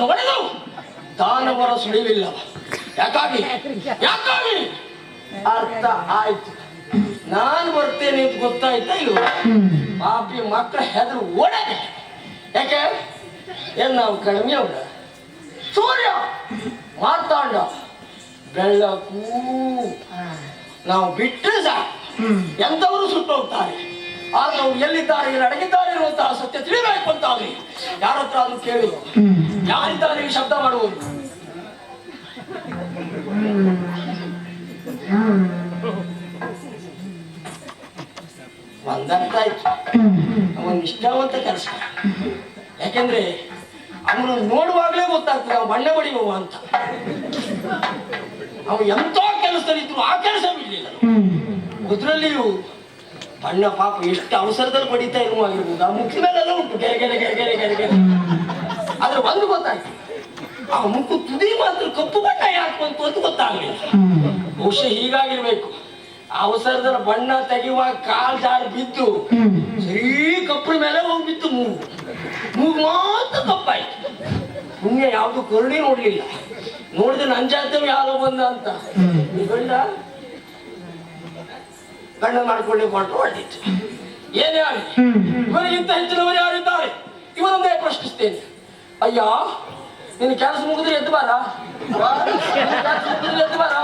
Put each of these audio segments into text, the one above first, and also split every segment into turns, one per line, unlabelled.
ಅವರನ್ನು ಹೊಡೆದು ದಾನವರ ಸುಳಿವಿಲ್ಲ. ಯಾಕಾಗಿ ಯಾಕಾಗಿ ಅರ್ಥ ಆಯ್ತು. ನಾನು ಬರ್ತೇನೆ ಅಂತ ಗೊತ್ತಾಯ್ತಾ ಇಲ್ವ? ಪಾಪಿ ಮಕ್ಕಳ ಹೆದರು ಓಡಾಗೆ. ಯಾಕೆ ಏನ್ ನಾವು ಕಡಿಮೆ ಅವಳ? ಸೂರ್ಯ ಮಾತಾಡ ಬೆಳಕು ನಾವು ಬಿಟ್ಟರೆ ಸಾಕು ಎಂತವರು ಸುಟ್ಟೋಗ್ತಾರೆ. ಆದ್ರೆ ಅವ್ರು ಎಲ್ಲಿದ್ದಾರೆ, ಇಲ್ಲಿ ಅಡಗಿದ್ದಾರೆ ಇರುವಂತಹ ಸತ್ಯ ತಿಳಿಬೇಕು ಅಂತಾಗ್ಲಿ ಯಾರ ಹತ್ರ ಆದ್ರೂ ಕೇಳಿ ಯಾರಿದ್ದಾರೆ ಈ ಶಬ್ದ ಮಾಡುವುದು. ಒಂದಂತ ಆಯ್ತು ಅವನ್ ನಿಷ್ಠಾವಂತ ಕೆಲಸ. ಯಾಕೆಂದ್ರೆ ಅವನು ನೋಡುವಾಗಲೇ ಗೊತ್ತಾಗ್ತದೆ ಅವ ಬಣ್ಣ ಬಡಿಯುವ ಅಂತ. ಅವ ಎಂತ ಕೆಲಸದಲ್ಲಿದ್ರು ಆ ಕೆಲಸ ಬಿಡ್ಲಿಲ್ಲ. ಅದ್ರಲ್ಲಿಯೂ ಬಣ್ಣ ಪಾಪ ಎಷ್ಟು ಅವಸರದಲ್ಲಿ ಬಡಿತಾ ಇರುವಾಗಿರ್ಬೋದು. ಆ ಮುಖ ಮೇಲೆಲ್ಲ ಉಂಟು ಗೆರೆ ಗೆರೆ ಗೆರೆ ಗೆರೆ ಗೆರೆ ಗೆರೆ. ಆದ್ರೆ ಒಂದು ಗೊತ್ತಾಯ್ತು, ಆ ಮುಖ ತುದಿ ಮಾತ್ರ ಕಪ್ಪು ಬಣ್ಣ ಯಾಕೆ ಅಂತ ಗೊತ್ತಾಗ್ಲಿಲ್ಲ. ಬಹುಶಃ ಹೀಗಾಗಿರ್ಬೇಕು. ಅವಸರದಲ್ಲಿ ಬಣ್ಣ ತೆಗೆಯುವಾಗ ಕಾಲ್ ಜಾರಿ ಬಿದ್ದು ಸರಿ ಕಪ್ಪು ಮೇಲೆ ಹೋಗ್ಬಿತ್ತು. ಮೂಗು ಮಾತ್ರ ಕಪ್ಪಾಯ್ತು. ಪುಣ್ಯ ಯಾವ್ದು ಕರುಣಿ ನೋಡ್ಲಿಲ್ಲ. ನೋಡಿದ್ರೆ ನನ್ ಜಾತವ್ ಯಾರೋ ಬಂದ ಅಂತ ಗಂಡ ಗಂಡ ಮಾಡ್ಕೊಳ್ಳಿ ಕೊಟ್ಟರು ಹೊರಟಿತ್ತು. ಏನೇ ಆಗಲಿ ಇವರಿಗಿಂತ ಹೆಚ್ಚಿನವರು ಯಾರಿದ್ದಾರೆ ಇವರನ್ನೇ ಪ್ರಶ್ನಿಸ್ತೇನೆ. ಅಯ್ಯ ನಿನ್ನ ಕೆಲಸ ಮುಗಿದ್ರೆ ಎದ್ದು ಬಾರ, ಎದ್ದು ಬಾರ.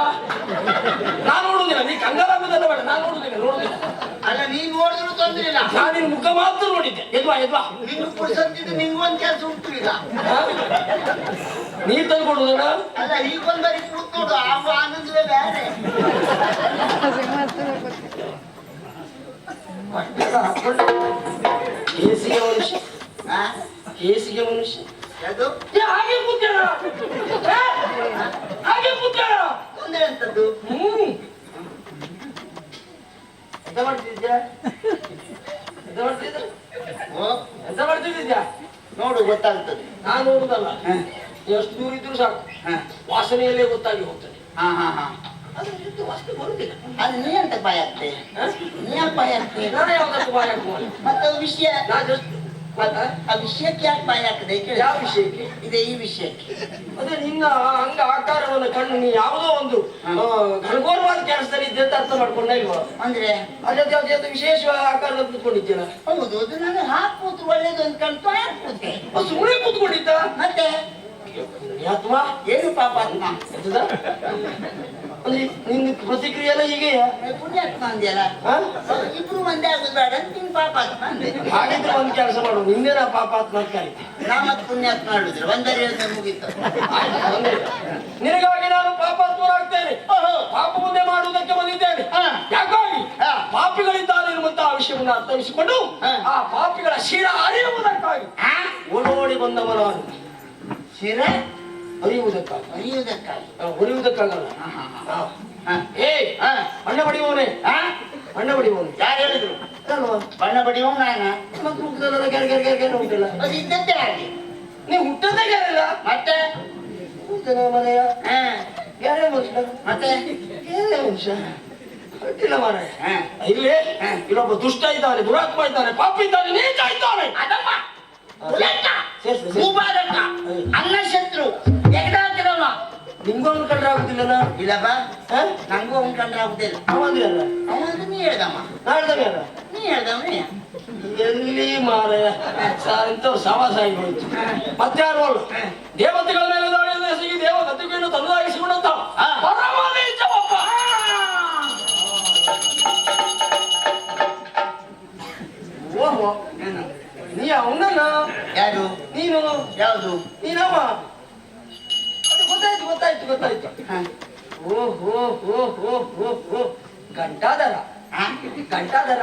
ನಾನ್ ನೋಡುದಿಲ್ಲ, ನೀ ಕಂಗಾರಾಗುದಲ್ಲ ಬೇಡ, ನಾನ್ ನೋಡುದಿಲ್ಲ.
ಅಲ್ಲ ನೀನ್ ನೋಡಿದ್ರು ತೊಂದ್ರೆ ಇಲ್ಲ,
ನಾನು ನಿನ್ ಮುಖ ಮಾತ್ರ ನೋಡಿದ್ದೆ. ಎದ್ವಾ
ನಿಂಗೆ ಪುರುಸಂತಿದ್ದು ನಿಂಗೊಂದ್ ಕೆಲಸ ಉಂಟು ಈಗ.
ನೀರ್ ತಂದು ಕೊಡುದಣ್ಣ.
ಅಲ್ಲ ಈಗೊಂದ್ ಬರೀ ಕೂತ್ ನೋಡು, ಆಗ ಆನಂದವೇ ಬೇರೆ.
ಕೇಸಿಗೆ ಮನುಷ್ಯ, ಕೇಸಿಗೆ ಮನುಷ್ಯ
ಅದು
ಹಾಗೆ ಕೂತ್ಯಾಣ, ಹಾಗೆ ಕೂತ್ಯಾಣ.
ತೊಂದರೆ ಅಂತದ್ದು.
ಎಂತ ಮಾಡ್ತಿದ್ಯಾ, ಎಂತ ಮಾಡ್ತಿದ್ದ, ಎಂತ ಮಾಡ್ತಿದ್ಯಾ
ನೋಡು ಗೊತ್ತಾಗ್ತದೆ.
ನಾನು ನೋಡುದಲ್ಲ, ಎಷ್ಟು ದೂರ ಇದ್ರು ಸಾಕು ವಾಸನೆಯಲ್ಲೇ ಗೊತ್ತಾಗಿ ಹೋಗ್ತದೆ. ಅದ್ರ ಜೊತೆ ವಾಸನೆ ಬರುದಿಲ್ಲ.
ಅದು ನೀ ಅಂತ ಭಯ ಆಗ್ತದೆ, ನೀ ಯಾಕೆ ಭಯ ಆಗ್ತದೆ?
ನಾನು ಯಾವ್ದಕ್ಕೂ ಬಾಯ ಹಾಕುವ
ಮತ್ತೆ ವಿಷಯ,
ನಾ ಜಸ್ಟ್
ಆ ವಿಷಯಕ್ಕೆ ಯಾಕೆ ಭಯ ಆಗ್ತದೆ?
ಯಾವ ವಿಷಯಕ್ಕೆ?
ಇದೆ ಈ ವಿಷಯಕ್ಕೆ.
ಅದೇ ನಿನ್ನ ಅಂಗ ಆಕಾರವನ್ನು ಕಂಡು ನೀ ಯಾವುದೋ ಒಂದು ಘನಘೋರವಾದ ಕೆಲಸದಲ್ಲಿ ಇದ್ದೆ ಅಂತ ಅರ್ಥ ಮಾಡ್ಕೊಂಡ ಇಲ್ವಾ?
ಅಂದ್ರೆ
ಅದೇ ಯಾವ್ದು ವಿಶೇಷ ಆಕಾರದ ಕೂತ್ಕೊಂಡಿದ್ದೀನ?
ಹೌದು, ಅದು ನಾನು ಹಾಕೂತು ಒಳ್ಳೇದು ಅಂತ ಕಣ್ತು ಹಾಕೂತೆ.
ಸುಮ್ಮನೆ ಕೂತ್ಕೊಂಡಿದ್ದ.
ಮತ್ತೆ
ಆತ್ಮ
ಏನು ಪಾಪಾತ್ಮ
ಅಂದ್ರೆ ನಿನ್ನ ಪ್ರತಿಕ್ರಿಯೆ ಎಲ್ಲ ಹೀಗೆಯಾ?
ಪುಣ್ಯಾತ್ಮ ಅಂದ್ಯಲ್ಲ, ಇಬ್ರು ಮಂದಿ ಆಗುದು ಬೇಡ ಅಂತ ನಿನ್ ಪಾಪಾತ್ಮ ಅಂದೆ.
ಹಾಗಿದ್ರೆ ಒಂದ್ ಕೆಲಸ ಮಾಡು, ನಿಂದೇನ ಪಾಪಾತ್ಮ ಅಂತ ಕರೀತೆ.
ನಾ ಮತ್ ಪುಣ್ಯಾತ್ಮ ಆಡುದಿಲ್ಲ, ಒಂದರ ಯೋಜನೆ ಮುಗೀತು.
ನಿನಗಾಗಿ ನಾನು ಪಾಪಾತ್ಮರಾಗ್ತೇನೆ, ಪಾಪ ಮುಂದೆ ಮಾಡುವುದಕ್ಕೆ ಬಂದಿದ್ದೇನೆ. ಯಾಕಾಗಿ ಪಾಪಿಗಳಿದ್ದಾರೆ ಎನ್ನುವಂತಹ ವಿಷಯವನ್ನು ಅರ್ಥವಿಸಿಕೊಂಡು ಆ ಪಾಪಿಗಳ ಶಿರ ಅರಿಯುವುದಕ್ಕಾಗಿ ಓಡೋಡಿ ಬಂದವ ನಾನು.
ಶಿರ
ಅರಿಯುವುದಕ್ಕಾಗಿ,
ಅರಿಯುವುದಕ್ಕಾಗಿ,
ಹೊರೆಯುವುದಕ್ಕಾಗಲ್ಲ. ಏ ಬಣ್ಣ ಬಡಿಯುವವನೇ, ಬಣ್ಣ ಬಡಿಯುವವನು
ಯಾರು ಹೇಳಿದ್ರು?
ಅಲ್ವಾ
ಬಣ್ಣ ಬಡಿಯುವ ನಾನ
ಮತ್ತೆ ಮುಖದಲ್ಲ ಗ್ಯಾರ ಗ್ಯಾರ ಗ್ಯಾರ ಗ್ಯಾರ ಉಂಟಿಲ್ಲ.
ಅದು ಇದ್ದದ್ದೇ ಹಾಗೆ.
ನೀವು ಹುಟ್ಟದೇ ಗ್ಯಾರಿಲ್ಲ
ಮತ್ತೆ
ಮನೆಯ ಗ್ಯಾರೇ ಮನುಷ್ಯ,
ಮತ್ತೆ
ಗ್ಯಾರೇ ಮನುಷ್ಯ ಗೊತ್ತಿಲ್ಲ ಮಾರಾಯ. ಇಲ್ಲಿ ಇಲ್ಲೊಬ್ಬ ದುಷ್ಟ ಇದ್ದಾನೆ, ದುರಾತ್ಮ ಇದ್ದಾನೆ, ಪಾಪಿ ಇದ್ದಾನೆ, ನೀಚ ಇದ್ದಾನೆ.
ಅದಮ್ಮ ಮುಬಾರಕ ಅನ್ನ ಶತ್ರು ಎಗದಾಕಿರವ.
ನಿಂಗೂ ಅವ್ನು ಕಂಡ್ರೆ ಆಗುದಿಲ್ಲನ?
ಇಲ್ಲಪ್ಪ, ನಂಗೂ ಅವ್ನು ಕಂಡ್ರೆ ಆಗುದಿಲ್ಲ.
ಅವಂದಿರಲ್ಲ,
ಅವನು ನೀ ಹೇಳ್ದಮ್ಮ,
ನಾಡ್ದವ್ಯಾರ
ನೀ ಹೇಳ್ದವನೇ.
ಎಲ್ಲಿ ಮಾರಾಯ ಇಂಥವ್ರು ಸವಾಸ ಆಗಿ ಹೋಯ್ತು. ಮತ್ತಾರು ಅವಳು ದೇವತೆಗಳ ಮೇಲೆ ದಾಳಿಯನ್ನು ಎಸಗಿ ದೇವಗತಿಗಳನ್ನು ತನ್ನದಾಗಿಸಿಕೊಂಡಂತ ಪರಮ ನೀಚ ಒಬ್ಬ. ಓಹೋ, ನೀ ಅವನನ್ನ?
ಯಾರು
ನೀನು?
ಯಾವುದು
ನೀನವ? ಅದು ಗೊತ್ತಾಯ್ತು ಗೊತ್ತಾಯ್ತು ಗೊತ್ತಾಯ್ತು. ಓಹೋ ಹೋ ಹೋ ಹೋ ಹೋ, ಗಂಟಾಧರ. ಗಂಟಾಧರ,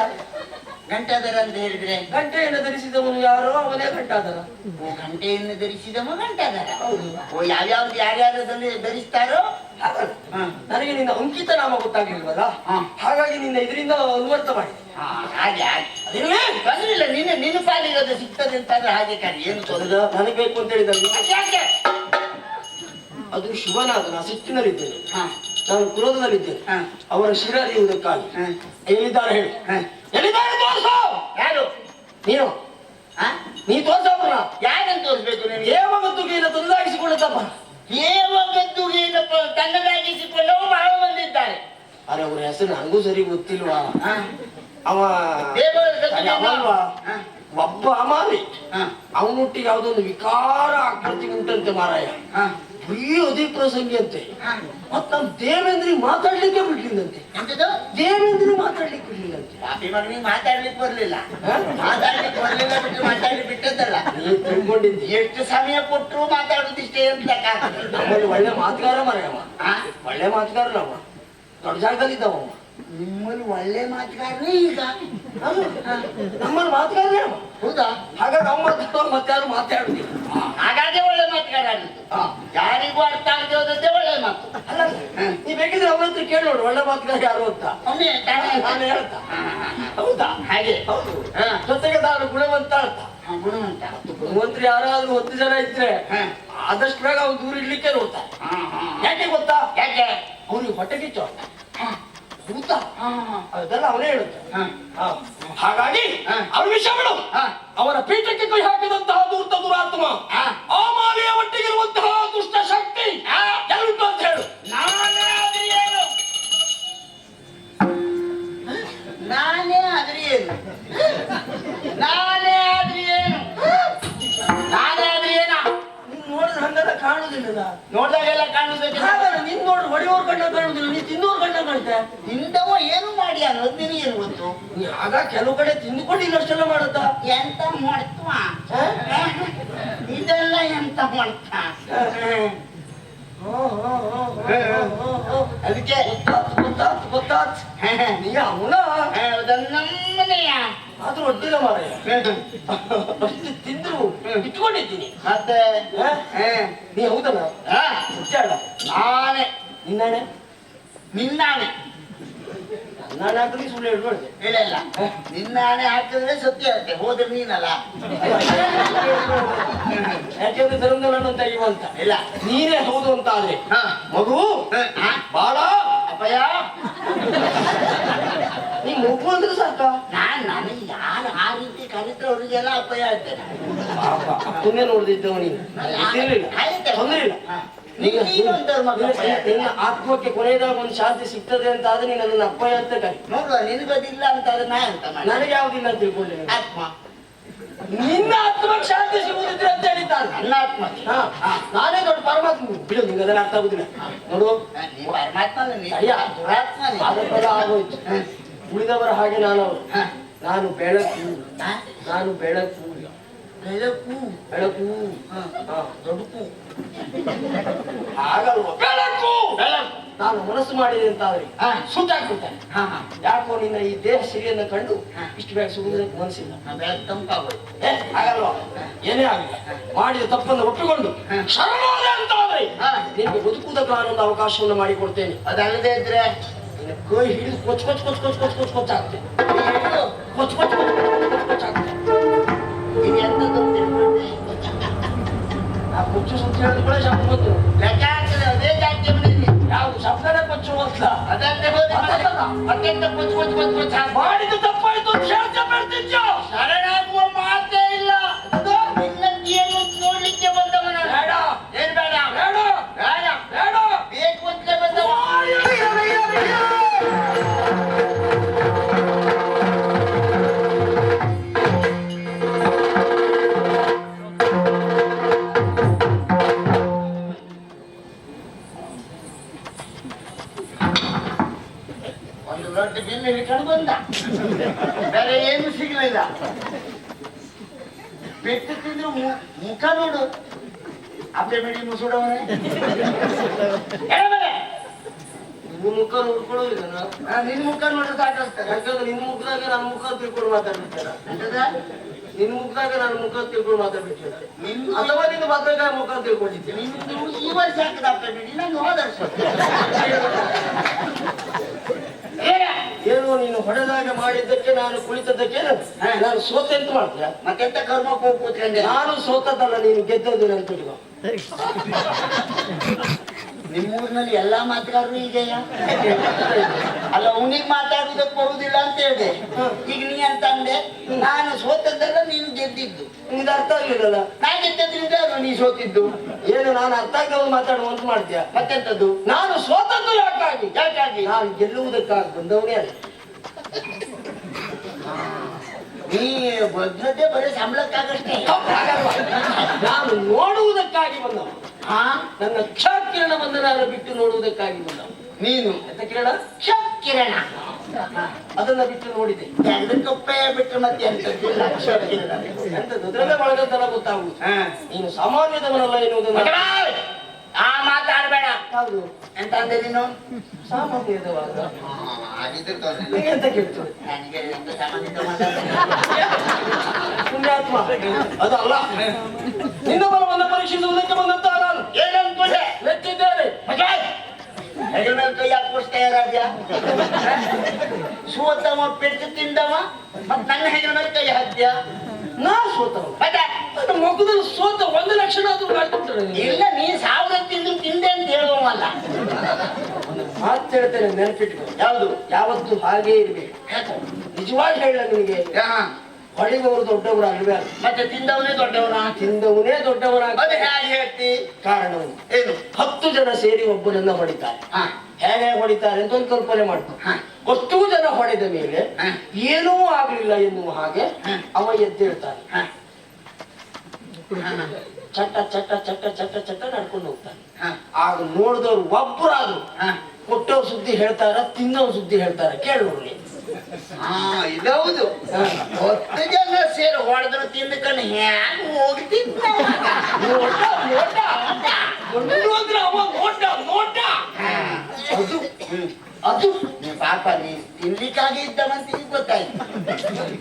ಗಂಟಾಧರ ಅಂತ ಹೇಳಿದ್ರೆ
ಗಂಟೆಯನ್ನು ಧರಿಸಿದವನು ಯಾರೋ ಅವನೇ ಗಂಟಾಧರ.
ಓ, ಗಂಟೆಯನ್ನು ಧರಿಸಿದವ ಗಂಟಾಧರ.
ಹೌದು.
ಓ, ಯಾವ್ಯಾವ್ದು ಯಾರ್ಯಾರು ಧರಿಸ್ತಾರೋ.
ನನಗೆ ನಿನ್ನ ಅಂಕಿತ ನಾಮ ಗೊತ್ತಾಗ್ಲಿಲ್ವಲ್ಲ, ಹಾಗಾಗಿ ನಿನ್ನ ಇದರಿಂದ ಅನುವರ್ತ ಮಾಡಿ.
ಹಾಗೆ ಬಂದಿಲ್ಲ. ನಿನ್ನ ಪಾಲಿಗೆ ಅದು ಸಿಗ್ತದೆ ಅಂತಂದ್ರೆ ಹಾಗೆ ಕಾಣಿ. ಏನು ತೊಂದರೆ
ನನಗೆ ಬೇಕು ಅಂತ ಹೇಳಿದಲ್ಲಿ
ಯಾಕೆ?
ಅದು ಶುಭನಾದನ ಸಿಟ್ಟಿನಲ್ಲಿದ್ದೇನೆ, ನಾನು ಕ್ರೋಧದಲ್ಲಿದ್ದೇನೆ. ಅವರ ಶಿರ ಅರಿಯುವುದಕ್ಕಾಗಿ ಎಲ್ಲಿದ್ದಾರೆ ಹೇಳು, ಎಲ್ಲಿದ್ದಾರೆ ತೋರಿಸು.
ಯಾರು?
ನೀನು. ನೀ ತೋರಿಸ ಅವ್ರನ್ನ.
ಯಾರನ್ನು ತೋರಿಸ್ಬೇಕು ನಿನಗೆ?
ದೇವಗತ್ತುಗೆಯನ್ನು ತಂದಾಗಿಸಿ
ದೇವಗದ್ದುಗೆ ತನ್ನದಾಗಿಸಿಕೊಂಡವರು ಬಹಳ ಬಂದಿದ್ದಾರೆ.
ಅರೆ ಅವ್ರ ಹೆಸರು ನನಗೂ ಸರಿ ಗೊತ್ತಿಲ್ವಾ. ಅವ ಅವಲ್ವಾ ಒಬ್ಬ ಅಮಾಲಿ ಅವನೊಟ್ಟಿಗೆ ಯಾವ್ದೊಂದು ವಿಕಾರ ಆಕೃತಿ ಉಂಟಂತೆ ಮಾರಾಯ. ಬರೀ ಅದೇ ಪ್ರಸಂಗಿ ಅಂತೆ. ಮತ್ ನಮ್ ದೇವೇಂದ್ರಿಗೆ ಮಾತಾಡ್ಲಿಕ್ಕೆ ಬಿಡ್ಲಿಲ್ಲಂತೆ. ದೇವೇಂದ್ರಿಗೆ ಮಾತಾಡ್ಲಿಕ್ಕೆ ಬಿಡ್ಲಿಲ್ಲಂತೆ.
ಮಾತಾಡ್ಲಿಕ್ಕೆ ಬರ್ಲಿಲ್ಲ ಬಿಟ್ಟು ಮಾತಾಡ್ಲಿಕ್ಕೆ ಬಿಟ್ಟದ್ದಲ್ಲ.
ನೀನ್ ತಿಳ್ಕೊಂಡಿದ್ದಿ
ಎಷ್ಟು ಸಮಯ ಕೊಟ್ಟರು ಮಾತಾಡುದಿಷ್ಟೇ ಅಂತ
ನಮ್ಮಲ್ಲಿ ಒಳ್ಳೆ ಮಾತುಗಾರ ಮಾರಾಯವ. ಒಳ್ಳೆ ಮಾತುಗಾರ ನಾವ ದೊಡ್ಡ ಜಾಗದಲ್ಲಿ ಇದ್ದಾವ.
ನಿಮ್ಮಲ್ಲಿ ಒಳ್ಳೆ ಮಾತುಗಾರನೇ ಈಗ.
ನಮ್ಮಲ್ಲಿ ಮಾತುಗಾರನೇ ಅವ.
ಹೌದಾ?
ಹಾಗಾಗಿ ಅಮ್ಮ ಮತ್ತಾರು ಮಾತಾಡುದಿಲ್ಲ.
ಹಾಗಾಗಿ ಒಳ್ಳೆ ಮಾತುಗಾರ ಯಾರಿಗೂ ಅರ್ಥ ಆಗದೆ ಹೋದದ್ದೇ ಒಳ್ಳೆ ಮಾತು.
ಅಲ್ಲ ನೀ ಬೇಕಿದ್ರೆ ಅವನ ಹತ್ರ ಕೇಳಿ ನೋಡು ಒಳ್ಳೆ ಮಾತುಗಾರ ಯಾರು ಅಂತ. ನಾನು ಹೇಳ್ತಾ. ಹೌದಾ?
ಹಾಗೆ
ಹೌದು. ಜೊತೆಗೆ ನಾನು ಗುಣವಂತ ಅಂತ.
ಗುಣವಂತ
ಗುಣವಂತರು ಯಾರಾದ್ರೂ 10 ಜನ ಇದ್ರೆ ಆದಷ್ಟು ಬೇಗ ಅವ್ನು ದೂರ ಇಡ್ಲಿಕ್ಕೆ ನೋಡ್ತಾರೆ. ಯಾಕೆ ಗೊತ್ತಾ?
ಯಾಕೆ?
ಅವ್ರಿಗೆ ಹೊಟ್ಟೆ ಕಿಚ್ಚು ಭೂತ ಅದೆಲ್ಲ ಅವನೇ ಹೇಳುತ್ತೆ. ಹಾಗಾಗಿ ಅವ್ರ ವಿಷಯ ಬಿಡು. ಅವರ ಪೀಠಕ್ಕೆ ಕೈ ಹಾಕಿದಂತಹ ಧೂರ್ತ ದುರಾತ್ಮ ಆ ಮಾಲಿಯ ಒಟ್ಟಿಗಿರುವಂತಹ ದುಷ್ಟ ಶಕ್ತಿ ಎಲ್ಲಿಟ್ಟು ಅಂತ ಹೇಳು.
ನಾನೇ ಆದ್ರೆ ಏನು? ನಾನೇ ಆದ್ರೆ ಏನು? ನಾನೇ ಆದ್ರೆ ಏನು? ನಾನೇ ಆದ್ರೆ ಏನ?
ನೀನ್ ನೋಡಿದ್ರೆ ಹಂಗೆಲ್ಲ ಕಾಣುದಿಲ್ಲ.
ನೋಡ್ದಾಗೆಲ್ಲ ಕಾಣುದಕ್ಕೆ
ನಿನ್ ನೋಡ್ರಿ ಹೊಡೆಯೋರ್ ಗಂಡ ಕಾಣುದಿಲ್ಲ, ನೀ ತಿನ್ನೋರ್ ಗಂಡ ಕಾಣ್ತೆ.
ತಿಂದವ ಏನು ಮಾಡಿ ಅನ್ನೋದು ನಿನಗೇನು ಗೊತ್ತು?
ನೀ ಆಗ ಕೆಲವು ಕಡೆ ತಿಂದುಕೊಂಡು ಇನ್ನಷ್ಟೆಲ್ಲ ಮಾಡುತ್ತ.
ಎಂತ ಮಾಡ್ತವ ಇದೆಲ್ಲ ಎಂತ ಮಾಡ್ತ? ಅದಕ್ಕೆ
ಗೊತ್ತಾತ್ ನೀ ಅವನ
ನಮ್ಮನೆಯ
ಆದ್ರೂ ಒಡ್ಡಿಲ್ಲ ಮಾರಾಯ. ಅಷ್ಟು ತಿಂದ್ರು ಇಟ್ಕೊಂಡಿದ್ದೀನಿ.
ಮತ್ತೆ
ನೀ ಹೌದಲ್ಲ ಮುಚ್ಚಾಡ
ನಾನೇ
ನಿನ್ನಾಣೆ
ನಿನ್ನಾಣೆ
ನಾನು ಹಾಕಿದ್ರೆ ಸುಳ್ಳು ಹೇಳ್ಬಾರ್ದು.
ಇಲ್ಲ ನಿನ್ನಾಣೆ ಹಾಕಿದ್ರೆ ಸತ್ಯ ಇರುತ್ತೆ, ಹೋದ್ರೆ ನೀನಲ್ಲ.
ಯಾಕೆಂದ್ರೆ ಧರ್ಮದಲ್ಲಿ ಅಂತ ಇವಂತ
ಇಲ್ಲ
ನೀನೇ ಹೌದು ಅಂತ ಆದ್ರೆ ಮಗು ಬಾಳ
ಅಪ್ಪಯ್ಯ
ನೀ ಮಗು ಅಂದ್ರೆ ಸಾಕ.
ನನಗೆ ಯಾರು ಆ ರೀತಿ ಕರೀತಾರೆ ಅವ್ರಿಗೆಲ್ಲ ಅಪ್ಪಯ್ಯ ಆಗ್ತೇನೆ.
ಪುಣ್ಯ ನೋಡ್ದಿದ್ದವ ನೀನು ತೊಂದ್ರೆ ಇಲ್ಲ. ನಿನ್ನ ಆತ್ಮಕ್ಕೆ ಕೊನೆಯದಾಗ ಒಂದು ಶಾಂತಿ ಸಿಗ್ತದೆ ಅಂತ ಆದ್ರೆ ನೀನು ಅದನ್ನ ಅಪ್ಪಯ್ಯ ಅಂತ ಕರಿ.
ನೋಡುವ ನಿನಗದಿಲ್ಲ ಅಂತ ಆದ್ರೆ ನಾ ಅಂತ
ನನಗೆ ಯಾವ್ದಿಲ್ಲ ಅಂತ ತಿಳ್ಕೊಂಡಿದ್ದೀನಿ.
ಆತ್ಮ
ನಿನ್ನ ಆತ್ಮಕ್ಕೆ ಶಾಂತಿ ಸಿಗುದಿದ್ರೆ ಅಂತ ಹೇಳಿದ್ದಾನೆ.
ನನ್ನ ಆತ್ಮ
ನಾನೇ ದೊಡ್ಡ ಪರಮಾತ್ಮ ಬಿಡು, ನಿಂಗೆ ಅದೆಲ್ಲ ಅರ್ಥ ಆಗುದಿಲ್ಲ. ನೋಡು
ನೀ ಪರಮಾತ್ಮ ದುರಾತ್ಮ
ಅದಕ್ಕೆಲ್ಲ ಆಗೋಯ್ತು. ಉಳಿದವರ ಹಾಗೆ ನಾನವರು. ನಾನು ಬೆಳಕು, ನಾನು ಬೆಳಕು,
ಬೆಳಕು
ಬೆಳಕು ದೊಡ್ಡಕು ಹಾಗಲ್ವ ಬೆಳಕು. ನಾನು ಮನಸ್ಸು ಮಾಡಿದೆ ಅಂತ ಆದ್ರೆ ಸುಟ್ಟಾಕ್ಬಿಡ್ತಾನೆ. ಯಾಕೋ ನಿನ್ನ ಈ ದೇಹ ಸಿರಿಯನ್ನು ಕಂಡು ಇಷ್ಟು ಬೇಗ ಸುಡುವುದಕ್ಕೆ ಮನಸ್ಸಿಲ್ಲ.
ತಂಪಾಗೋಯ್ತು
ಹಾಗಲ್ವಾ? ಏನೇ ಆಗಲಿ ಮಾಡಿದ ತಪ್ಪನ್ನು ಒಪ್ಪಿಕೊಂಡು ಶರಣಾದೆ ಅಂತ ಆದ್ರೆ ನಿನಗೆ ಬದುಕುವುದಕ್ಕೆ ನಾನೊಂದು ಅವಕಾಶವನ್ನು ಮಾಡಿಕೊಡ್ತೇನೆ.
ಅದಲ್ಲದೆ ಇದ್ರೆ
ನಿನ್ನ ಕೈ ಹಿಡಿದು ಕೊಚ್ಚ ಕೊಚ್ಚ ಕೊಚ್ಚ ಕೊಚ್ಚ ಕೊಚ್ಚ ಕೊಚ್ಚ ಕೊಚ್ಚಾಗ್ತೇನೆ. ಕೊಚ್ಚ ಕೊಚ್ಚ ಕೊಚ್ಚ ಕೊಚ್ಚಾಗ್ತೇನೆ.
ಇದು ಎಂತದ್ದು ತಿಳ್ಕೊಂಡೆ?
ಆ ಕೊಚ್ಚು ಸುತ್ತ ಹೇಳಿದ ಕೂಡ ಶಬ್ದ ಬಂತು.
ಲೆಕ್ಕ ಹಾಕಿದ್ರೆ ಅದೇ ಜಾತಿ ಮನೆಯಲ್ಲಿ
ಯಾವುದು ಶಬ್ದನೇ ಕೊಚ್ಚು ಅಂತ
ಅದಲ್ಲದೆ ಹೋದ್ರೆ ಮತ್ತೆಂತ ಕೊಚ್ಚು ಕೊಚ್ಚು ಕೊಚ್ಚು ಕೊಚ್ಚು
ಮಾಡಿದ ತಪ್ಪಾಯ್ತು ಅಂತ ಹೇಳ್ತಾ ಬರ್ತಿದ್ಯೋ.
ಶರಣಾಗುವ ಮಾತೇ ಇಲ್ಲ. ನಿನ್ನಂತೆಯನ್ನು ನೋಡ್ಲಿಕ್ಕೆ ಬಂದವನ
ಬೇಡ
ಏನ್ ಬೇಡ
ಬೇಡ
ಬೇಡ
ಬೇಡ
ಬೇಕು ಅಂತಲೇ ಬಂದವ. ಒಂದು ದೊಡ್ಡ ಬಿಲ್ಲು ಹಿಡ್ಕೊಂಡು ಬಂದ, ಬೇರೆ ಏನು ಸಿಗ್ಲಿಲ್ಲ. ಪೆಟ್ಟು ತಿಂದ್ರು ಮುಖ ನೋಡು ಅಪ್ಪೆ ಬಿಡಿ ಮುಸುಡವನೇ.
ನಿನ್ನ ಮುಖ ನೋಡ್ಕೊಳ್ಳೋದಿಲ್ಲ ನಾನು.
ನಿನ್ ಮುಖ ನೋಡ್ರೆ ಸಾಕಾಗ್ತದೆ.
ಯಾಕಂದ್ರೆ ನಿನ್ನ ಮುಖದಾಗ ನನ್ನ ಮುಖ ತಿಳ್ಕೊಂಡು ಮಾತಾಡ್ಬಿಡ್ತಾರ.
ಎಂತದ?
ನಿನ್ನ ಮುಖದಾಗ ನನ್ನ ಮುಖ ತಿಳ್ಕೊಂಡು ಮಾತಾಡ್ಬಿಟ್ಟಿಲ್ಲ.
ನಿಂದು
ಅಥವಾ ನಿನ್ನ ಭದ್ರಕಾಯ ಮುಖ ತಿಳ್ಕೊಂಡಿದ್ದೆ.
ನಿಂದು ಈ ವರ್ಷ ಹಾಕಿದ ಅಪ್ಪೆ ಬಿಡಿ, ನಾನು ಹೋದ ವರ್ಷ.
ಏನು ನೀನು ಹೊಡೆದಾಗ ಮಾಡಿದ್ದಕ್ಕೆ ನಾನು ಕುಳಿತದ್ದಕ್ಕೆ ನಾನು ಸೋತೆ ಅಂತ ಮಾಡ್ತೀಯ.
ಮತ್ತೆಂತ ಕರ್ಮಕ್ಕೆ ಹೋಗಿ ಕೂತ್ಕೊಂಡೆ.
ನಾನು ಸೋತದ್ದಲ್ಲ, ನೀನು ಗೆದ್ದದ್ದು ಅಂತ ತಿಳ್ಕೊ.
ನಿಮ್ಮೂರಿನಲ್ಲಿ ಎಲ್ಲಾ ಮಾತುಗಾರರು ಈಗೆಯಾ? ಅಲ್ಲ ಅವನಿಗೆ ಮಾತಾಡುವುದಕ್ಕೆ ಬರುವುದಿಲ್ಲ ಅಂತ ಹೇಳಿದೆ. ಈಗ ನೀ ಅಂತ ಅಂದೆ, ನಾನು ಸೋತದ್ದಲ್ಲ ನೀನು ಗೆದ್ದಿದ್ದು.
ನಿಮ್ಗೆ ಅರ್ಥ ಆಗ್ಲಿಲ್ಲಲ್ಲ.
ನಾ ಗೆದ್ದದ್ರಿಂದ ನೀ ಸೋತಿದ್ದು.
ಏನು ನಾನು ಅರ್ಥ ಆಗದವ್ರು ಮಾತಾಡುವಂತ ಮಾಡ್ತೀಯ?
ಮತ್ತೆಂತದ್ದು?
ನಾನು ಸೋತದ್ದು ಯಾಕಾಗಿ?
ಯಾಕಾಗಿ?
ನಾನು ಗೆಲ್ಲುವುದಕ್ಕಾಗಿ ಬಂದವನೇ ಅಲ್ಲ.
ನೀ ಭದ್ರತೆ ಬರೀ ಸಂಬಳಕ್ಕಾಗಷ್ಟೇ.
ನಾನು ನೋಡುವುದಕ್ಕಾಗಿ ಬಂದವ.
ಹಾ,
ನನ್ನ ಕ್ಷಕಿರಣ ಬಂಧನ ಬಿಟ್ಟು ನೋಡುವುದಕ್ಕಾಗಿ ಬಂದವ.
ನೀನು
ಎಂತ ಕಿರಣ?
ಕಿರಣ
ಅದನ್ನ ಬಿಟ್ಟು ನೋಡಿದೆ.
ಎರಡು ಕಪ್ಪೆ ಬಿಟ್ಟು ಮತ್ತೆ ಎಂತದ್ದಿಲ್ಲ. ಕಿರಣ
ಎಂತದ್ದು ಅದ್ರಲ್ಲೇ ಒಳಗದ್ದೆಲ್ಲ ಗೊತ್ತಾಗುವುದು. ನೀನು ಸಾಮಾನ್ಯದವನಲ್ಲ ಎನ್ನುವುದನ್ನು.
ಆ ಮಾತಾಡ್ಬೇಡ.
ಹೌದು.
ಎಂತ ಅಂದೆ ನೀನು?
ಸಾಮಾನ್ಯದವಾಗ
ನನಗೆ
ಎಂತ ಕೇಳ್ತದೆ?
ಎಂತ ಸಂಬಂಧಿತ ಮಾತಾಡ್ಬೇಡ.
ಪುಣ್ಯಾತ್ಮ ಅದಲ್ಲ. ನಿನ್ನ ಬಲವನ್ನು ಪರೀಕ್ಷಿಸುವುದಕ್ಕೆ ಬಂದಂತ ನಾನು
ಏನಂದ್ಕೊಂಡೆ?
ಮೆಚ್ಚಿದ್ದೇನೆ.
ಹೆಗಲ ಮೇಲೆ ಕೈ ಹಾಕ್ಬಿಡ್ತಾ ರಾಜ್ಯ. ಸೋತವ ಪೆಟ್ಟು ತಿಂದವ ಮತ್ ನನ್ನ ಹೆಗಲ ಮೇಲೆ ಕೈ ಹಾಕ್ತೀಯ?
ನಾ ಸೋತವ.
ಮತ್ತೆ
ನನ್ನ ಮೊಗದಲ್ಲಿ ಸೋತ 1 ಲಕ್ಷಣ ಆದ್ರೂ ಮಾಡ್ಕೊಟ್ರೆ
ಇಲ್ಲ, ನೀ 1000 ತಿಂದು ತಿಂದೆ ಅಂತ ಹೇಳುವಲ್ಲ.
ಮಾತು ಹೇಳ್ತೇನೆ, ನೆನಪಿಟ್ಕೊ.
ಯಾವುದು?
ಯಾವತ್ತು ಹಾಗೇ ಇರ್ಬೇಕು. ನಿಜವಾಗಿ ಹೇಳ ನಿನಗೆ, ಹೊಡೆದವರು ದೊಡ್ಡವರು ಅಲ್ವೇ ಅಲ್ಲ.
ಮತ್ತೆ ತಿಂದವನೇ ದೊಡ್ಡವನ?
ತಿಂದವನೇ ದೊಡ್ಡವನಾಗ.
ಅದು ಹೇಗೆ ಹೇಳ್ತಿ?
ಕಾರಣವನ್ನು
ಏನು?
10 ಜನ ಸೇರಿ ಒಬ್ಬನನ್ನ ಹೊಡಿತಾರೆ. ಹೇಗೆ ಹೊಡಿತಾರೆ ಅಂತ ಒಂದು ಕಲ್ಪನೆ ಮಾಡ್ತಾರೆ. ಅಷ್ಟೂ ಜನ ಹೊಡೆದ ಮೇಲೆ ಏನೂ ಆಗ್ಲಿಲ್ಲ ಎನ್ನುವ ಹಾಗೆ ಅವ ಎದ್ದೇಳ್ತಾನೆ. ಚಟ್ಟ ಚಟ್ಟ ಚಟ್ಟ ಚಟ್ಟ ಚಟ್ಟ ನಡ್ಕೊಂಡು ಹೋಗ್ತಾನೆ. ಆಗ ನೋಡಿದವ್ರು ಒಬ್ಬರಾದ್ರು ಕೊಟ್ಟವ್ರ ಸುದ್ದಿ ಹೇಳ್ತಾರ, ತಿನ್ನೋರ್ ಸುದ್ದಿ ಹೇಳ್ತಾರ, ಕೇಳೋರ್ಲಿ.
ಇದೌದು. 10 ಜನ ಸೇರಿ ಹೊಡೆದ್ರು ತಿಂದಕೊಂಡು ಹ್ಯಾಂಗ ಹೋಗ್ತಿದ್ದ.
ನೋಟ ನೋಟ ಗಂಡು ಅಂದ್ರೆ ಅವ ನೋಟ ನೋಟ. ಅದು ಅದು
ನೀ ಪಾಪ ನೀ ತಿನ್ಲಿಕ್ಕಾಗಿ ಇದ್ದವಂತ ಈಗ ಗೊತ್ತಾಯ್ತು.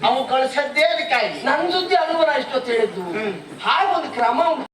ಅವು ಕಳ್ಸದ್ದೇ ಅದಕ್ಕಾಗಿ.
ನನ್ ಸುದ್ದಿ ಅನುಭವ ಇಷ್ಟೊತ್ತು ಹೇಳಿದ್ದು. ಹಾಗೊಂದು ಕ್ರಮ ಉಂಟು.